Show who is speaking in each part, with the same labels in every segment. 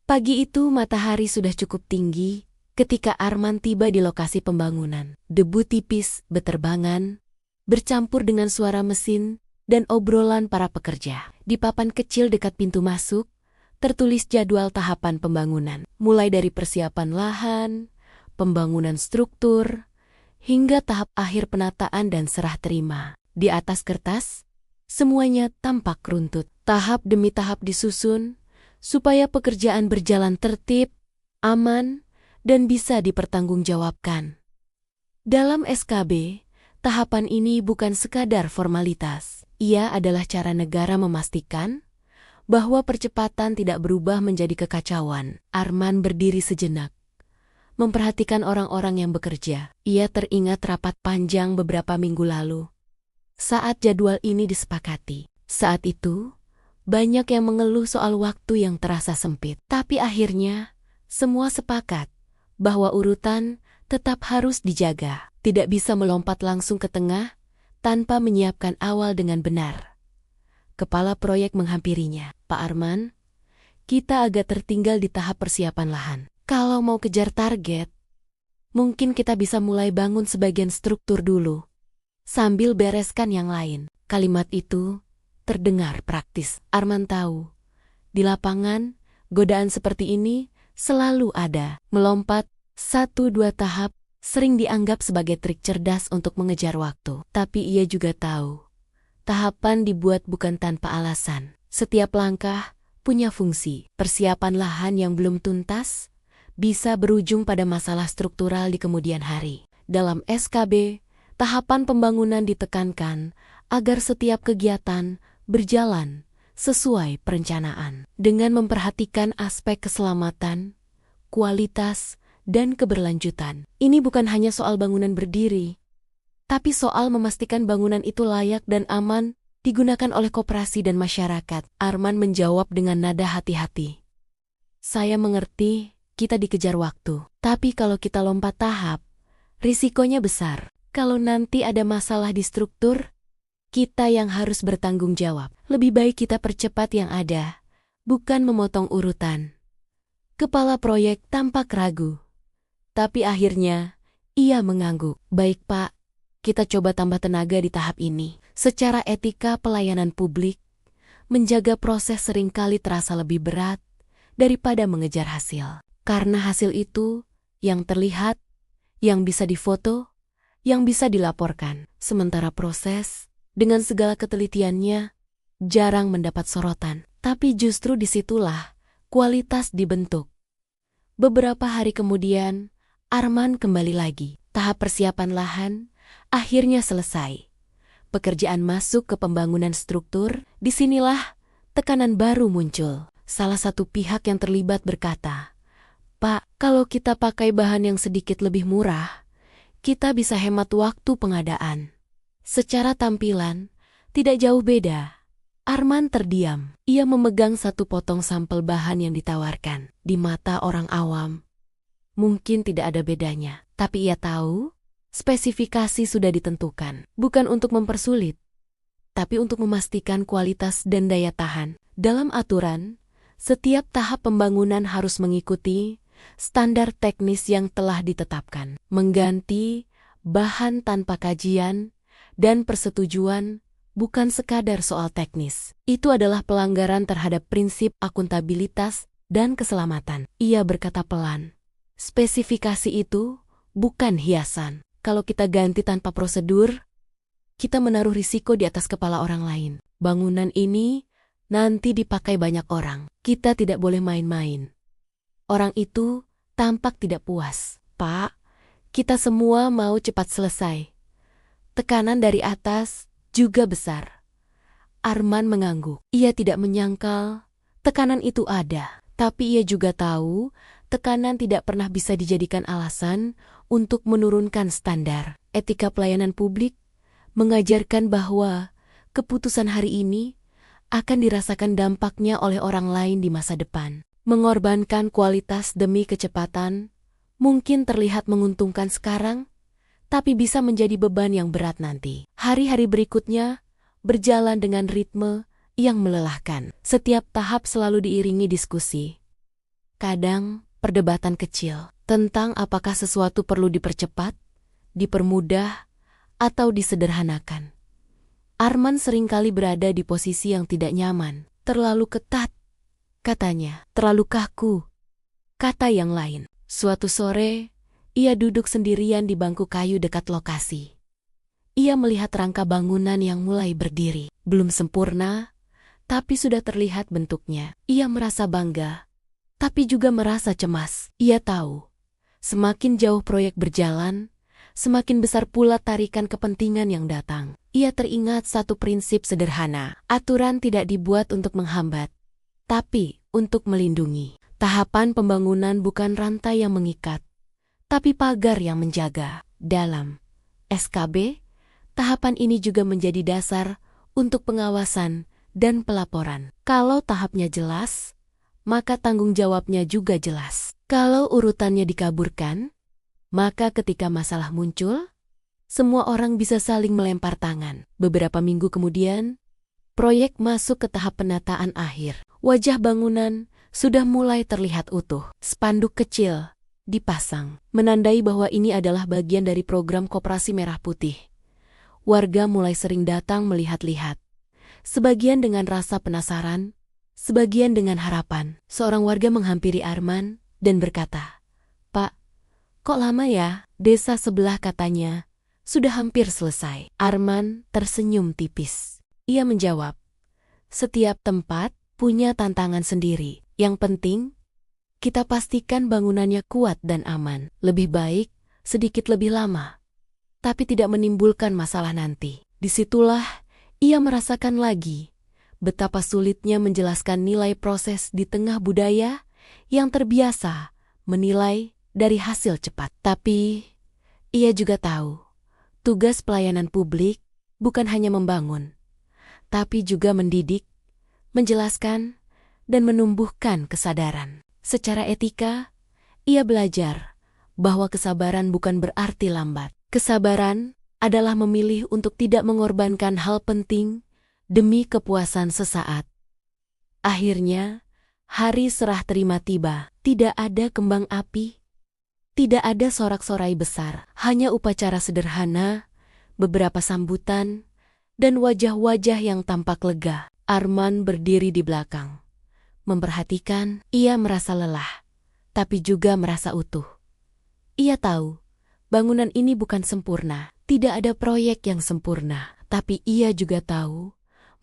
Speaker 1: Pagi itu matahari sudah cukup tinggi ketika Arman tiba di lokasi pembangunan. Debu tipis beterbangan, bercampur dengan suara mesin dan obrolan para pekerja. Di papan kecil dekat pintu masuk, tertulis jadwal tahapan pembangunan. Mulai dari persiapan lahan, pembangunan struktur, hingga tahap akhir penataan dan serah terima. Di atas kertas, semuanya tampak runtut. Tahap demi tahap disusun, supaya pekerjaan berjalan tertib, aman, dan bisa dipertanggungjawabkan. Dalam SKB, tahapan ini bukan sekadar formalitas. Ia adalah cara negara memastikan bahwa percepatan tidak berubah menjadi kekacauan. Arman berdiri sejenak, memperhatikan orang-orang yang bekerja. Ia teringat rapat panjang beberapa minggu lalu, saat jadwal ini disepakati. Saat itu, banyak yang mengeluh soal waktu yang terasa sempit. Tapi akhirnya, semua sepakat bahwa urutan tetap harus dijaga. Tidak bisa melompat langsung ke tengah tanpa menyiapkan awal dengan benar. Kepala proyek menghampirinya. Pak Arman, kita agak tertinggal di tahap persiapan lahan. Kalau mau kejar target, mungkin kita bisa mulai bangun sebagian struktur dulu, sambil bereskan yang lain. Kalimat itu terdengar praktis. Arman tahu, di lapangan, godaan seperti ini selalu ada. Melompat 1-2 tahap sering dianggap sebagai trik cerdas untuk mengejar waktu. Tapi ia juga tahu, tahapan dibuat bukan tanpa alasan. Setiap langkah punya fungsi. Persiapan lahan yang belum tuntas bisa berujung pada masalah struktural di kemudian hari. Dalam SKB, tahapan pembangunan ditekankan agar setiap kegiatan berjalan sesuai perencanaan. Dengan memperhatikan aspek keselamatan, kualitas, dan keberlanjutan. Ini bukan hanya soal bangunan berdiri, tapi soal memastikan bangunan itu layak dan aman digunakan oleh koperasi dan masyarakat. Arman menjawab dengan nada hati-hati. Saya mengerti kita dikejar waktu, tapi kalau kita lompat tahap, risikonya besar. Kalau nanti ada masalah di struktur, kita yang harus bertanggung jawab. Lebih baik kita percepat yang ada, bukan memotong urutan. Kepala proyek tampak ragu, tapi akhirnya ia mengangguk. Baik Pak, kita coba tambah tenaga di tahap ini. Secara etika pelayanan publik, menjaga proses seringkali terasa lebih berat daripada mengejar hasil. Karena hasil itu yang terlihat, yang bisa difoto, yang bisa dilaporkan. Sementara proses, dengan segala ketelitiannya, jarang mendapat sorotan. Tapi justru disitulah kualitas dibentuk. Beberapa hari kemudian, Arman kembali lagi. Tahap persiapan lahan akhirnya selesai. Pekerjaan masuk ke pembangunan struktur. Disinilah tekanan baru muncul. Salah satu pihak yang terlibat berkata, "Pak, kalau kita pakai bahan yang sedikit lebih murah, kita bisa hemat waktu pengadaan." Secara tampilan, tidak jauh beda. Arman terdiam. Ia memegang satu potong sampel bahan yang ditawarkan. Di mata orang awam, mungkin tidak ada bedanya. Tapi ia tahu, spesifikasi sudah ditentukan. Bukan untuk mempersulit, tapi untuk memastikan kualitas dan daya tahan. Dalam aturan, setiap tahap pembangunan harus mengikuti standar teknis yang telah ditetapkan. Mengganti bahan tanpa kajian dan persetujuan bukan sekadar soal teknis. Itu adalah pelanggaran terhadap prinsip akuntabilitas dan keselamatan. Ia berkata pelan, "Spesifikasi itu bukan hiasan. Kalau kita ganti tanpa prosedur, kita menaruh risiko di atas kepala orang lain. Bangunan ini nanti dipakai banyak orang. Kita tidak boleh main-main." Orang itu tampak tidak puas. "Pak, kita semua mau cepat selesai." Tekanan dari atas juga besar. Arman mengangguk. Ia tidak menyangkal tekanan itu ada. Tapi ia juga tahu tekanan tidak pernah bisa dijadikan alasan untuk menurunkan standar. Etika pelayanan publik mengajarkan bahwa keputusan hari ini akan dirasakan dampaknya oleh orang lain di masa depan. Mengorbankan kualitas demi kecepatan mungkin terlihat menguntungkan sekarang, tapi bisa menjadi beban yang berat nanti. Hari-hari berikutnya berjalan dengan ritme yang melelahkan. Setiap tahap selalu diiringi diskusi. kadang perdebatan kecil tentang apakah sesuatu perlu dipercepat, dipermudah, atau disederhanakan. Arman seringkali berada di posisi yang tidak nyaman. Terlalu ketat, katanya. Terlalu kaku, kata yang lain. Suatu sore, ia duduk sendirian di bangku kayu dekat lokasi. Ia melihat rangka bangunan yang mulai berdiri. Belum sempurna, tapi sudah terlihat bentuknya. Ia merasa bangga, tapi juga merasa cemas. Ia tahu, semakin jauh proyek berjalan, semakin besar pula tarikan kepentingan yang datang. Ia teringat satu prinsip sederhana. Aturan tidak dibuat untuk menghambat, tapi untuk melindungi. Tahapan pembangunan bukan rantai yang mengikat, tapi pagar yang menjaga. Dalam SKB, tahapan ini juga menjadi dasar untuk pengawasan dan pelaporan. Kalau tahapnya jelas, maka tanggung jawabnya juga jelas. Kalau urutannya dikaburkan, maka ketika masalah muncul, semua orang bisa saling melempar tangan. Beberapa minggu kemudian, proyek masuk ke tahap penataan akhir. Wajah bangunan sudah mulai terlihat utuh. Spanduk kecil dipasang, menandai bahwa ini adalah bagian dari program Koperasi Merah Putih. Warga mulai sering datang melihat-lihat. Sebagian dengan rasa penasaran, sebagian dengan harapan. Seorang warga menghampiri Arman dan berkata, "Pak, kok lama ya?" Desa sebelah, katanya, sudah hampir selesai. Arman tersenyum tipis. Ia menjawab, "Setiap tempat punya tantangan sendiri. Yang penting, kita pastikan bangunannya kuat dan aman. Lebih baik sedikit lebih lama, tapi tidak menimbulkan masalah nanti." Disitulah ia merasakan lagi betapa sulitnya menjelaskan nilai proses di tengah budaya yang terbiasa menilai dari hasil cepat. Tapi ia juga tahu, tugas pelayanan publik bukan hanya membangun, tapi juga mendidik, menjelaskan, dan menumbuhkan kesadaran. Secara etika, ia belajar bahwa kesabaran bukan berarti lambat. Kesabaran adalah memilih untuk tidak mengorbankan hal penting demi kepuasan sesaat. Akhirnya, hari serah terima tiba. Tidak ada kembang api, tidak ada sorak-sorai besar, hanya upacara sederhana, beberapa sambutan, dan wajah-wajah yang tampak lega. Arman berdiri di belakang, memperhatikan. Ia merasa lelah, tapi juga merasa utuh. Ia tahu, bangunan ini bukan sempurna. Tidak ada proyek yang sempurna, tapi ia juga tahu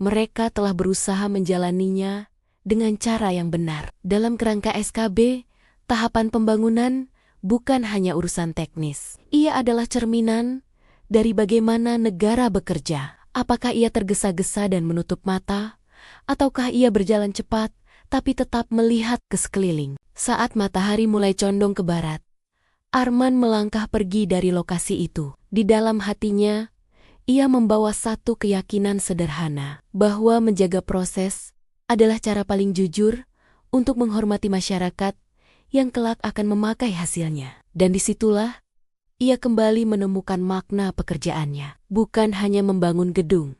Speaker 1: mereka telah berusaha menjalaninya dengan cara yang benar. Dalam kerangka SKB, tahapan pembangunan bukan hanya urusan teknis. Ia adalah cerminan dari bagaimana negara bekerja. Apakah ia tergesa-gesa dan menutup mata, ataukah ia berjalan cepat tapi tetap melihat ke sekeliling? Saat matahari mulai condong ke barat, Arman melangkah pergi dari lokasi itu. Di dalam hatinya, ia membawa satu keyakinan sederhana, bahwa menjaga proses adalah cara paling jujur untuk menghormati masyarakat yang kelak akan memakai hasilnya. Dan disitulah, ia kembali menemukan makna pekerjaannya. Bukan hanya membangun gedung,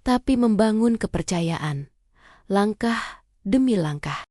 Speaker 1: tapi membangun kepercayaan, langkah demi langkah.